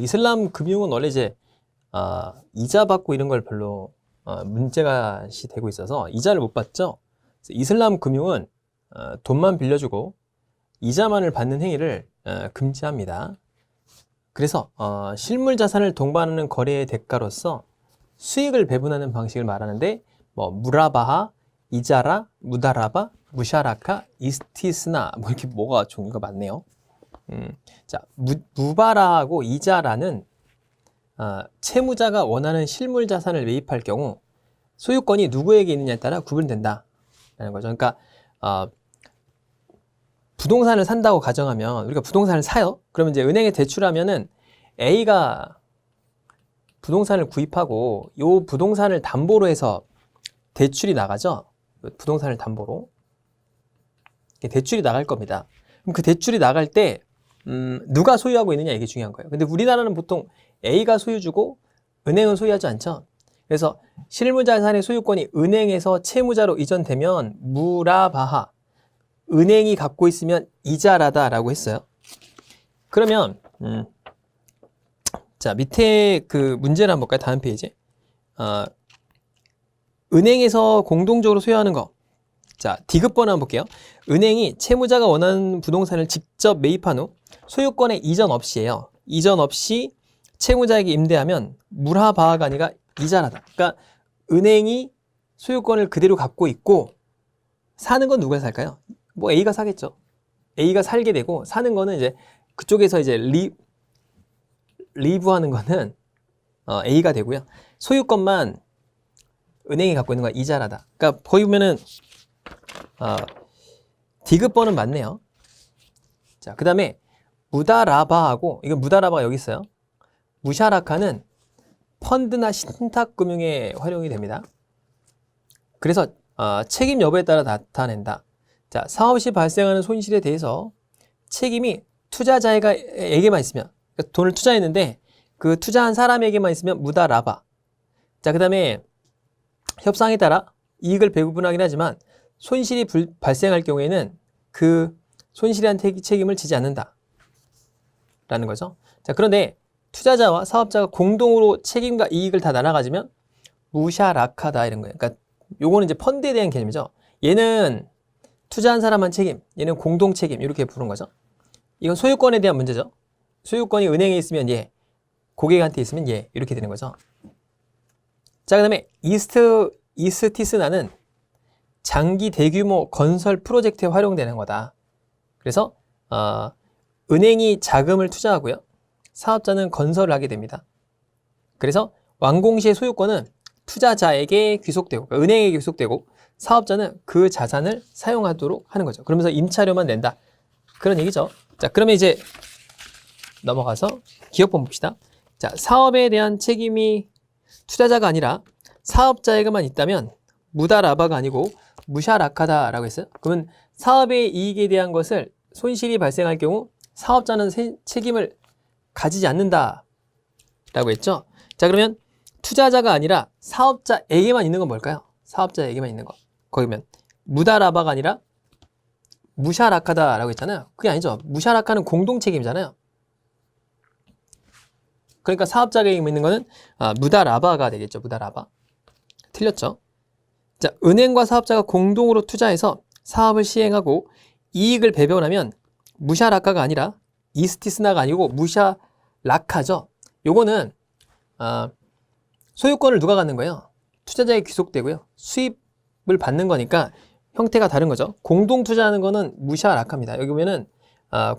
이슬람 금융은 원래 이제 이자 받고 이런 걸 별로 문제가 되고 있어서 이자를 못 받죠. 이슬람 금융은 돈만 빌려주고 이자만을 받는 행위를 금지합니다. 그래서 실물 자산을 동반하는 거래의 대가로서 수익을 배분하는 방식을 말하는데 뭐 무라바하, 이자라, 무다라바, 무샤라카, 이스티스나 뭐 이렇게 뭐가 종류가 많네요. 자, 무바라하고 이자라는 채무자가 원하는 실물 자산을 매입할 경우 소유권이 누구에게 있느냐에 따라 구분된다라는 거죠. 그러니까 부동산을 산다고 가정하면 우리가 부동산을 사요. 그러면 이제 은행에 대출하면은 A가 부동산을 구입하고 이 부동산을 담보로 해서 대출이 나가죠. 부동산을 담보로 대출이 나갈 겁니다. 그럼 그 대출이 나갈 때 누가 소유하고 있느냐 이게 중요한 거예요. 근데 우리나라는 보통 A가 소유주고 은행은 소유하지 않죠. 그래서 실무자산의 소유권이 은행에서 채무자로 이전되면 무라바하, 은행이 갖고 있으면 이자라다라고 했어요. 그러면 자, 밑에 그 문제를 한번 볼까요? 다음 페이지. 은행에서 공동적으로 소유하는 거. 자, 디귿번호 한번 볼게요. 은행이 채무자가 원하는 부동산을 직접 매입한 후 소유권의 이전 없이예요. 이전 없이 채무자에게 임대하면 무라바하가 아니라 이자라다. 그러니까 은행이 소유권을 그대로 갖고 있고 사는 건 누가 살까요? 뭐 A가 사겠죠. A가 살게 되고 사는 거는 이제 그쪽에서 이제 리브하는 거는 A가 되고요. 소유권만 은행이 갖고 있는 건 이자라다. 그러니까 거기 보면은 디귿번은 맞네요. 자, 그 다음에 무다라바하고 이건 무다라바가 여기 있어요. 무샤라카는 펀드나 신탁금융에 활용이 됩니다. 그래서 책임 여부에 따라 나타낸다. 자, 사업 시 발생하는 손실에 대해서 책임이 투자자에게만 있으면, 그러니까 돈을 투자했는데 그 투자한 사람에게만 있으면 무다라바. 자, 그 다음에 협상에 따라 이익을 배분하긴 하지만 손실이 발생할 경우에는 그 손실에 대한 책임을 지지 않는다 라는 거죠. 자, 그런데 투자자와 사업자가 공동으로 책임과 이익을 다 나눠가지면 무샤라카다 이런 거예요. 그러니까 요거는 이제 펀드에 대한 개념이죠. 얘는 투자한 사람만 책임, 얘는 공동 책임 이렇게 부른 거죠. 이건 소유권에 대한 문제죠. 소유권이 은행에 있으면 얘, 고객한테 있으면 얘 이렇게 되는 거죠. 자, 그 다음에 이스티스나는 장기 대규모 건설 프로젝트에 활용되는 거다. 그래서 은행이 자금을 투자하고요. 사업자는 건설을 하게 됩니다. 그래서 완공 시의 소유권은 투자자에게 귀속되고, 그러니까 은행에게 귀속되고 사업자는 그 자산을 사용하도록 하는 거죠. 그러면서 임차료만 낸다. 그런 얘기죠. 자, 그러면 이제 넘어가서 기업법 봅시다. 자, 사업에 대한 책임이 투자자가 아니라 사업자에게만 있다면 무다라바가 아니고 무샤라카다라고 했어요. 그러면 사업의 이익에 대한 것을 손실이 발생할 경우 사업자는 책임을 가지지 않는다 라고 했죠. 자, 그러면 투자자가 아니라 사업자에게만 있는 건 뭘까요? 사업자에게만 있는 거. 거기면 무다라바가 아니라 무샤라카다 라고 했잖아요. 그게 아니죠. 무샤라카는 공동 책임이잖아요. 그러니까 사업자에게 있는 거는 무다라바가 되겠죠. 무다라바. 틀렸죠. 자, 은행과 사업자가 공동으로 투자해서 사업을 시행하고 이익을 배분하면 무샤라카가 아니라 이스티스나가 아니고 무샤라카죠. 요거는 소유권을 누가 갖는 거예요? 투자자에 귀속되고요. 수입을 받는 거니까 형태가 다른 거죠. 공동 투자하는 거는 무샤라카입니다. 여기 보면은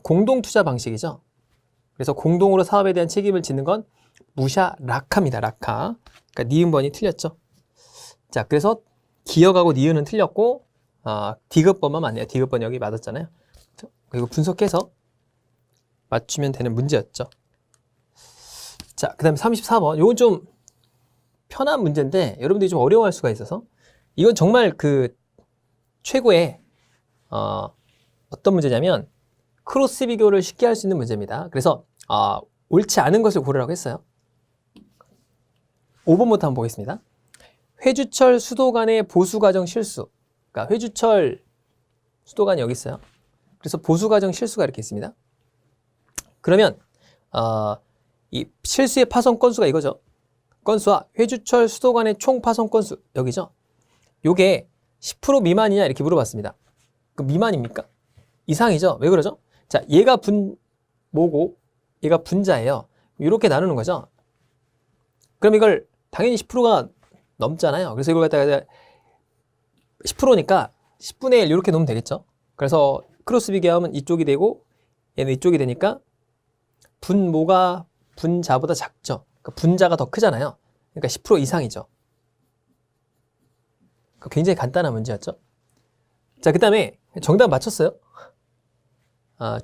공동 투자 방식이죠. 그래서 공동으로 사업에 대한 책임을 짓는 건 무샤라카입니다. 라카. 그러니까 니은번이 틀렸죠. 자, 그래서 기억하고 니은은 틀렸고 디귿번만 맞네요. 디귿번 여기 맞았잖아요. 그리고 분석해서 맞추면 되는 문제였죠. 자, 그 다음에 34번. 요건 좀 편한 문제인데 여러분들이 좀 어려워할 수가 있어서 이건 정말 그 최고의 어떤 문제냐면 크로스 비교를 쉽게 할 수 있는 문제입니다. 그래서 옳지 않은 것을 고르라고 했어요. 5번부터 한번 보겠습니다. 회주철 수도관의 보수과정 실수. 그러니까 회주철 수도관이 여기 있어요. 그래서 보수과정 실수가 이렇게 있습니다. 그러면 이 실수의 파손 건수가 이거죠. 건수와 회주철 수도 간의 총 파손 건수 여기죠. 요게 10% 미만이냐 이렇게 물어봤습니다. 그 미만입니까? 이상이죠. 왜 그러죠? 자, 얘가 분모고 얘가 분자예요. 이렇게 나누는 거죠. 그럼 이걸 당연히 10%가 넘잖아요. 그래서 이걸 갖다가 10%니까 10분의 1 이렇게 놓으면 되겠죠. 그래서 크로스 비교하면 이쪽이 되고 얘는 이쪽이 되니까 분모가 분자보다 작죠. 그러니까 분자가 더 크잖아요. 그러니까 10% 이상이죠. 굉장히 간단한 문제였죠. 자, 그 다음에 정답 맞췄어요.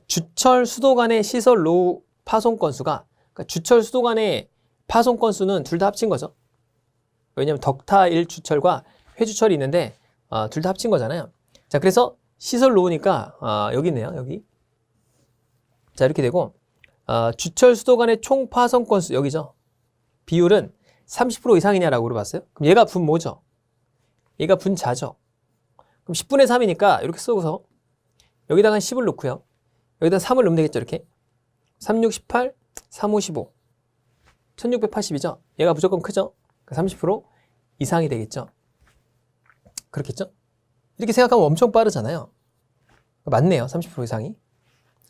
주철 수도 간의 시설 노후 파손 건수가, 그러니까 주철 수도 간의 파손 건수는 둘 다 합친 거죠. 왜냐면 덕타일 주철과 회주철이 있는데 둘 다 합친 거잖아요. 자, 그래서 시설 노후니까 여기 있네요. 여기. 자, 이렇게 되고 주철 수도 간의 총 파손 건수 여기죠. 비율은 30% 이상이냐라고 물어봤어요. 그럼 얘가 분모죠. 얘가 분자죠. 그럼 10분의 3이니까 이렇게 쓰고서 여기다가 10을 놓고요. 여기다 3을 넣으면 되겠죠. 이렇게 3, 6, 18, 3, 5, 15 1680이죠. 얘가 무조건 크죠. 30% 이상이 되겠죠. 그렇겠죠. 이렇게 생각하면 엄청 빠르잖아요. 맞네요. 30% 이상이.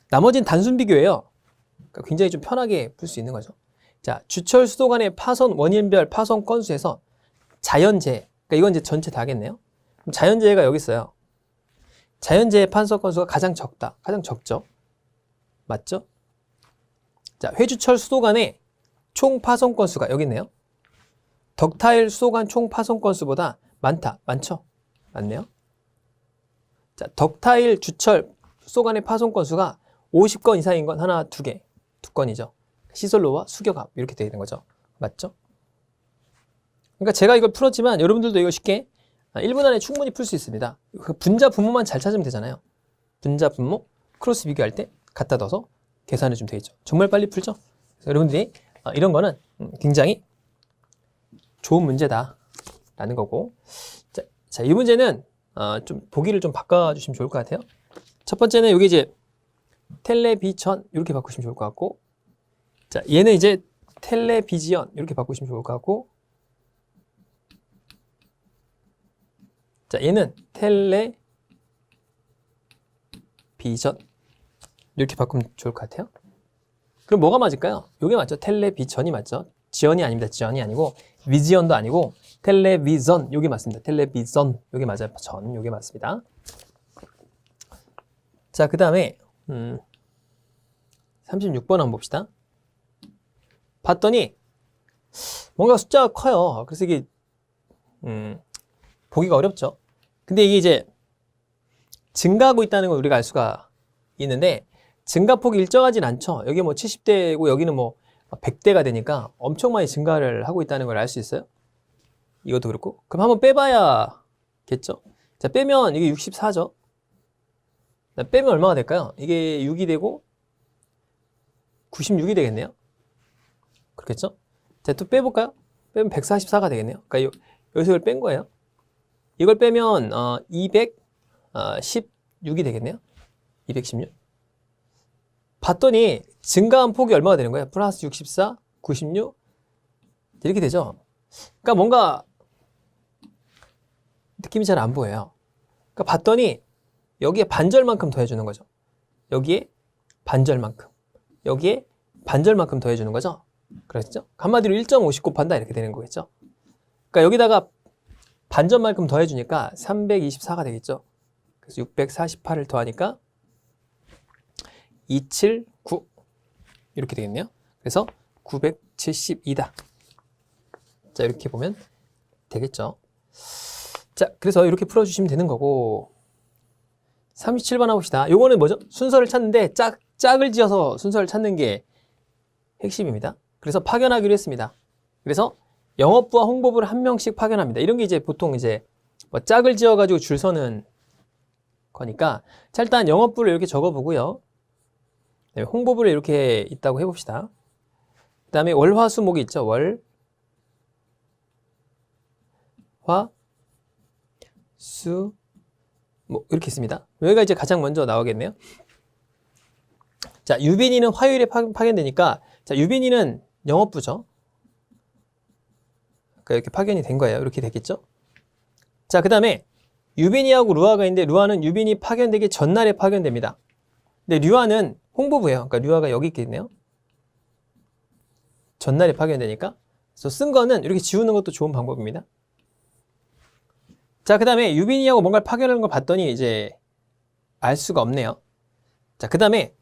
나머지는 단순 비교예요. 그러니까 굉장히 좀 편하게 풀 수 있는 거죠. 자, 주철 수도 간의 파손 원인별 파손 건수에서 자연재해, 그러니까 이건 이제 전체 다겠네요. 그럼 자연재해가 여기 있어요. 자연재해 파손 건수가 가장 적다. 가장 적죠. 맞죠? 자, 회주철 수도 간의 총 파손 건수가 여기 있네요. 덕타일 수도 간 총 파손 건수보다 많다. 많죠? 맞네요. 자, 덕타일 주철 수도 간의 파손 건수가 50건 이상인 건 하나, 두 개, 두 건이죠. 시설로와 수격합 이렇게 되어 있는 거죠. 맞죠? 그러니까 제가 이걸 풀었지만 여러분들도 이거 쉽게 1분 안에 충분히 풀 수 있습니다. 그 분자 분모만 잘 찾으면 되잖아요. 분자 분모 크로스 비교할 때 갖다 넣어서 계산해 주면 되겠죠. 정말 빨리 풀죠? 그래서 여러분들이 이런 거는 굉장히 좋은 문제다라는 거고. 자, 이 문제는 좀 보기를 좀 바꿔주시면 좋을 것 같아요. 첫 번째는 여기 이제 텔레비전 이렇게 바꾸시면 좋을 것 같고, 자, 얘는 이제 텔레비전 이렇게 바꾸시면 좋을 것 같고, 자, 얘는 텔레비전 이렇게 바꾸면 좋을 것 같아요. 그럼 뭐가 맞을까요? 이게 맞죠? 텔레비전이 맞죠? 지연이 아닙니다. 지연이 아니고 비지언도 아니고 텔레비전 이게 맞습니다. 텔레비전 이게 맞아요. 전 이게 맞습니다. 자, 그 다음에 36번 한번 봅시다. 봤더니 뭔가 숫자가 커요. 그래서 이게 보기가 어렵죠. 근데 이게 이제 증가하고 있다는 걸 우리가 알 수가 있는데 증가폭이 일정하진 않죠. 여기 뭐 70대고 여기는 뭐 100대가 되니까 엄청 많이 증가를 하고 있다는 걸 알 수 있어요. 이것도 그렇고. 그럼 한번 빼봐야겠죠. 자, 빼면 이게 64죠. 빼면 얼마가 될까요? 이게 6이 되고 96이 되겠네요. 그렇겠죠? 자, 또 빼볼까요? 빼면 144가 되겠네요. 그러니까 여기서 이걸 뺀 거예요. 이걸 빼면 216이 되겠네요. 216. 봤더니 증가한 폭이 얼마가 되는 거예요? 플러스 64, 96 이렇게 되죠. 그러니까 뭔가 느낌이 잘 안 보여요. 그러니까 봤더니 여기에 반절만큼 더해주는 거죠. 여기에 반절만큼, 여기에 반절만큼 더해주는 거죠. 그렇죠? 한마디로 1.50 곱한다 이렇게 되는 거겠죠. 그러니까 여기다가 반절만큼 더해주니까 324가 되겠죠. 그래서 648을 더하니까 279 이렇게 되겠네요. 그래서 972다. 자, 이렇게 보면 되겠죠. 자, 그래서 이렇게 풀어주시면 되는 거고, 37번 해봅시다. 요거는 뭐죠? 순서를 찾는데 짝을 지어서 순서를 찾는 게 핵심입니다. 그래서 파견하기로 했습니다. 그래서 영업부와 홍보부를 한 명씩 파견합니다. 이런 게 이제 보통 이제 뭐 짝을 지어가지고 줄 서는 거니까, 자, 일단 영업부를 이렇게 적어보고요. 네, 홍보부를 이렇게 있다고 해봅시다. 그 다음에 월화수목이 있죠. 월, 화, 수, 뭐 이렇게 있습니다. 여기가 이제 가장 먼저 나오겠네요. 자, 유빈이는 화요일에 파견되니까, 자, 유빈이는 영업부죠. 그러니까 이렇게 파견이 된 거예요. 이렇게 됐겠죠. 자, 그 다음에 유빈이하고 루아가 있는데 루아는 유빈이 파견되기 전날에 파견됩니다. 근데 류아는 홍보부예요. 그러니까 류아가 여기 있겠네요. 전날에 파견되니까. 그래서 쓴 거는 이렇게 지우는 것도 좋은 방법입니다. 자, 그 다음에 유빈이하고 뭔가를 파견하는 걸 봤더니 이제 알 수가 없네요. 자, 그 다음에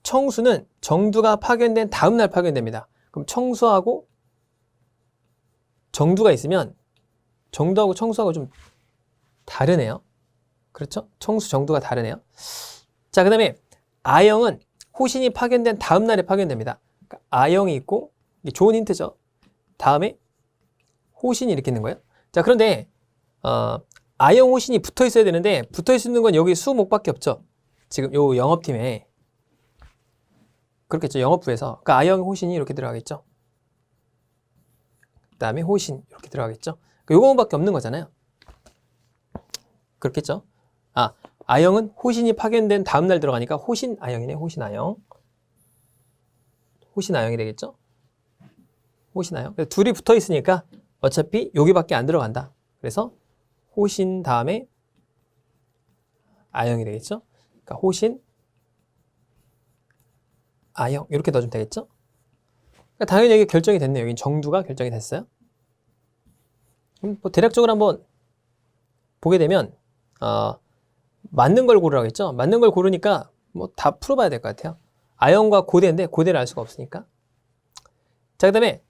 청수는 정두가 파견된 다음날 파견됩니다. 그럼 청수하고 정두가 있으면 정두하고 청수하고 좀 다르네요. 그렇죠? 청수, 정두가 다르네요. 자, 그 다음에 아영은 호신이 파견된 다음날에 파견됩니다. 그러니까 아영이 있고, 이게 좋은 힌트죠. 다음에 호신이 이렇게 있는 거예요. 자, 그런데 아영, 호신이 붙어 있어야 되는데 붙어 있는 건 여기 수목밖에 없죠. 지금 요 영업팀에. 그렇겠죠. 영업부에서. 그러니까 아영, 호신이 이렇게 들어가겠죠. 그 다음에 호신 이렇게 들어가겠죠. 그러니까 요거밖에 없는 거잖아요. 그렇겠죠. 아영은 호신이 파견된 다음날 들어가니까 호신 아영이네. 호신 아영. 호신 아영이 되겠죠. 호신 아영. 둘이 붙어 있으니까 어차피 여기밖에 안 들어간다. 그래서 호신 다음에 아영이 되겠죠. 그러니까 호신 아영 이렇게 넣어주면 되겠죠. 그러니까 당연히 여기 결정이 됐네요. 여기 정두가 결정이 됐어요. 뭐 대략적으로 한번 보게 되면 맞는 걸 고르라고 했죠. 맞는 걸 고르니까 뭐 다 풀어봐야 될 것 같아요. 아영과 고대인데 고대를 알 수가 없으니까. 자, 그 다음에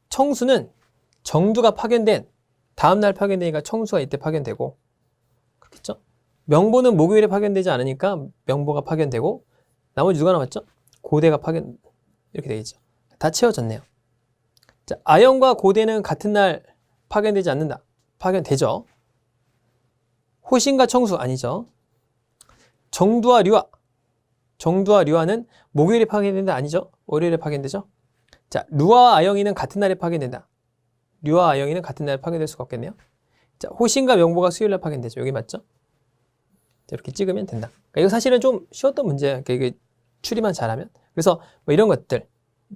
청수는 정두가 파견된 다음날 파견되니까 청수가 이때 파견되고, 그렇겠죠. 명보는 목요일에 파견되지 않으니까 명보가 파견되고, 나머지 누가 남았죠? 고대가 파견, 이렇게 되겠죠. 다 채워졌네요. 자, 아영과 고대는 같은 날 파견되지 않는다. 파견되죠. 호신과 청수 아니죠. 정두와 류아. 정두와 류아는 목요일에 파견된다 아니죠. 월요일에 파견되죠. 자, 루아와 아영이는 같은 날에 파견된다. 류아와 아영이는 같은 날에 파견될 수가 없겠네요. 자, 호신과 명보가 수요일날 파견되죠. 여기 맞죠? 자, 이렇게 찍으면 된다. 그러니까 이거 사실은 좀 쉬웠던 문제예요. 그러니까 이게 추리만 잘하면. 그래서 뭐 이런 것들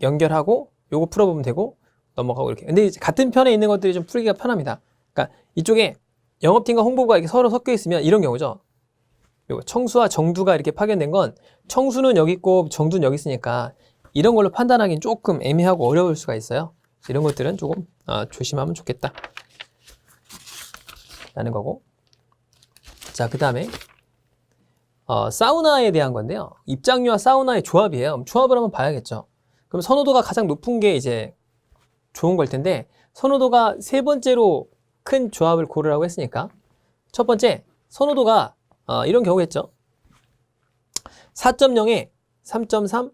연결하고 요거 풀어보면 되고 넘어가고 이렇게. 근데 이제 같은 편에 있는 것들이 좀 풀기가 편합니다. 그러니까 이쪽에 영업팀과 홍보부가 이렇게 서로 섞여 있으면 이런 경우죠. 요거 청수와 정두가 이렇게 파견된 건 청수는 여기 있고 정두는 여기 있으니까 이런 걸로 판단하기는 조금 애매하고 어려울 수가 있어요. 이런 것들은 조금 조심하면 좋겠다 라는 거고. 자, 그 다음에 사우나에 대한 건데요. 입장료와 사우나의 조합이에요. 조합을 한번 봐야겠죠. 그럼 선호도가 가장 높은 게 이제 좋은 걸 텐데, 선호도가 세 번째로 큰 조합을 고르라고 했으니까 첫 번째 선호도가 이런 경우겠죠. 4.0에 3.3,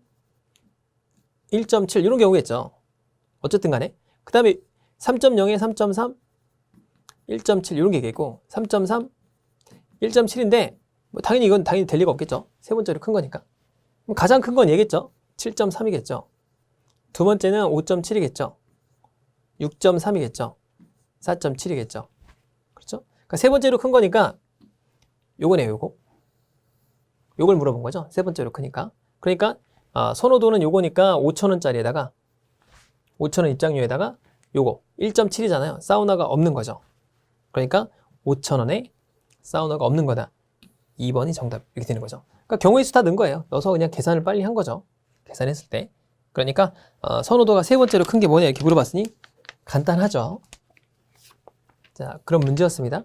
1.7 이런 경우겠죠. 어쨌든 간에 그 다음에 3.0에 3.3, 1.7 이런 게 있고 3.3, 1.7인데 뭐 당연히 이건 당연히 될 리가 없겠죠. 세 번째로 큰 거니까. 그럼 가장 큰 건 얘겠죠. 7.3이겠죠. 두 번째는 5.7이겠죠. 6.3이겠죠. 4.7이겠죠. 그렇죠? 그러니까 세 번째로 큰 거니까 요거네요, 요거. 요걸 물어본 거죠. 세 번째로 크니까. 그러니까 선호도는 요거니까 5,000원짜리에다가 5,000원 입장료에다가 요거 1.7이잖아요. 사우나가 없는 거죠. 그러니까 5,000원에 사우나가 없는 거다. 2번이 정답 이렇게 되는 거죠. 그러니까 경우의 수 다 넣은 거예요. 넣어서 그냥 계산을 빨리 한 거죠. 계산했을 때. 그러니까 선호도가 세 번째로 큰 게 뭐냐 이렇게 물어봤으니 간단하죠. 자, 그런 문제였습니다.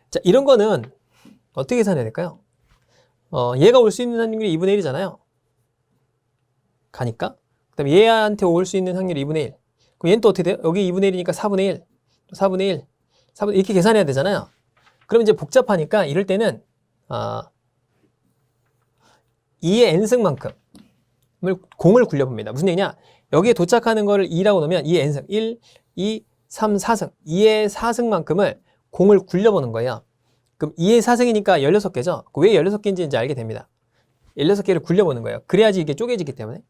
자, 이런 거는 어떻게 계산해야 될까요? 얘가 올 수 있는 확률이 2분의 1이잖아요. 가니까. 그 다음에 얘한테 올 수 있는 확률이 2분의 1. 그럼 얘는 또 어떻게 돼요? 여기 2분의 1이니까 4분의 1, 4분의 1, 4분의 1 이렇게 계산해야 되잖아요. 그럼 이제 복잡하니까 이럴 때는 2의 n승만큼을 공을 굴려봅니다. 무슨 얘기냐? 여기에 도착하는 거를 2라고 넣으면 2의 n승, 1, 2, 3, 4승, 2의 4승만큼을 공을 굴려보는 거예요. 그럼 2의 4승이니까 16개죠? 왜 16개인지 이제 알게 됩니다. 16개를 굴려보는 거예요. 그래야지 이게 쪼개지기 때문에.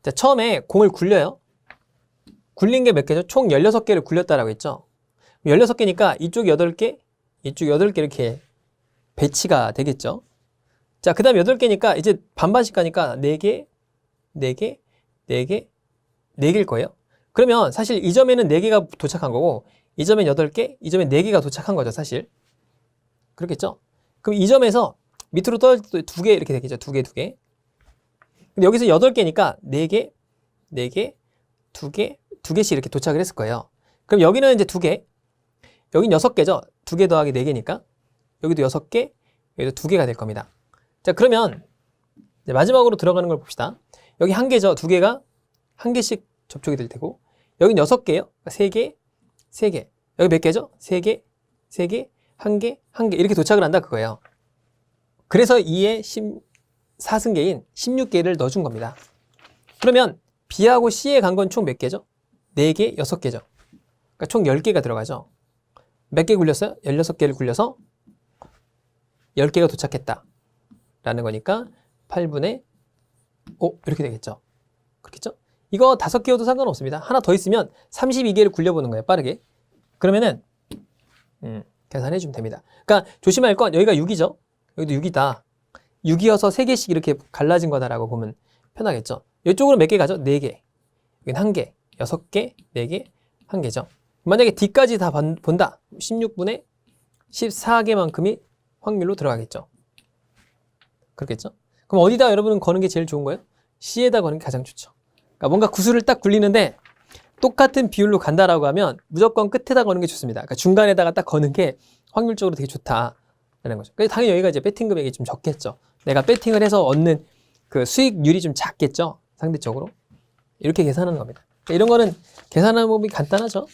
자, 처음에 공을 굴려요. 굴린 게 몇 개죠? 총 16개를 굴렸다라고 했죠. 16개니까 이쪽 8개, 이쪽 8개 이렇게 배치가 되겠죠. 자, 그 다음 8개니까 이제 반반씩 가니까 4개, 4개, 4개, 4개일 거예요. 그러면 사실 이 점에는 4개가 도착한 거고 이 점엔 8개, 이 점엔 4개가 도착한 거죠, 사실. 그렇겠죠? 그럼 이 점에서 밑으로 떨어질 때 2개 이렇게 되겠죠. 2개, 2개. 근데 여기서 8개니까 4개, 4개, 2개, 2개씩 이렇게 도착을 했을 거예요. 그럼 여기는 이제 2개, 여긴 6개죠. 2개 더하기 4개니까 여기도 6개, 여기도 2개가 될 겁니다. 자, 그러면 이제 마지막으로 들어가는 걸 봅시다. 여기 1개죠. 2개가 1개씩 접촉이 될 테고 여긴 6개예요. 3개, 3개. 여기 몇 개죠? 3개, 3개, 1개, 1개 이렇게 도착을 한다 그거예요. 그래서 2의 4승계인 16개를 넣어준 겁니다. 그러면 B하고 C에 간 건 총 몇 개죠? 4개, 6개죠. 그러니까 총 10개가 들어가죠. 몇 개 굴렸어요? 16개를 굴려서 10개가 도착했다 라는 거니까 8분의 5 이렇게 되겠죠. 그렇겠죠? 이거 5개여도 상관없습니다. 하나 더 있으면 32개를 굴려보는 거예요. 빠르게. 그러면은 계산해 주면 됩니다. 그러니까 조심할 건 여기가 6이죠. 여기도 6이다. 6이어서 3개씩 이렇게 갈라진 거다라고 보면 편하겠죠. 이쪽으로 몇 개 가죠? 4개. 여기는 1개, 6개, 4개, 1개죠. 만약에 D까지 다 본다. 16분의 14개만큼이 확률로 들어가겠죠. 그렇겠죠? 그럼 어디다 여러분은 거는 게 제일 좋은 거예요? C에다 거는 게 가장 좋죠. 그러니까 뭔가 구슬을 딱 굴리는데 똑같은 비율로 간다라고 하면 무조건 끝에다 거는 게 좋습니다. 그러니까 중간에다가 딱 거는 게 확률적으로 되게 좋다라는 거죠. 그래서 당연히 여기가 이제 배팅 금액이 좀 적겠죠. 내가 배팅을 해서 얻는 그 수익률이 좀 작겠죠. 상대적으로. 이렇게 계산하는 겁니다. 그러니까 이런 거는 계산하는 법이 간단하죠.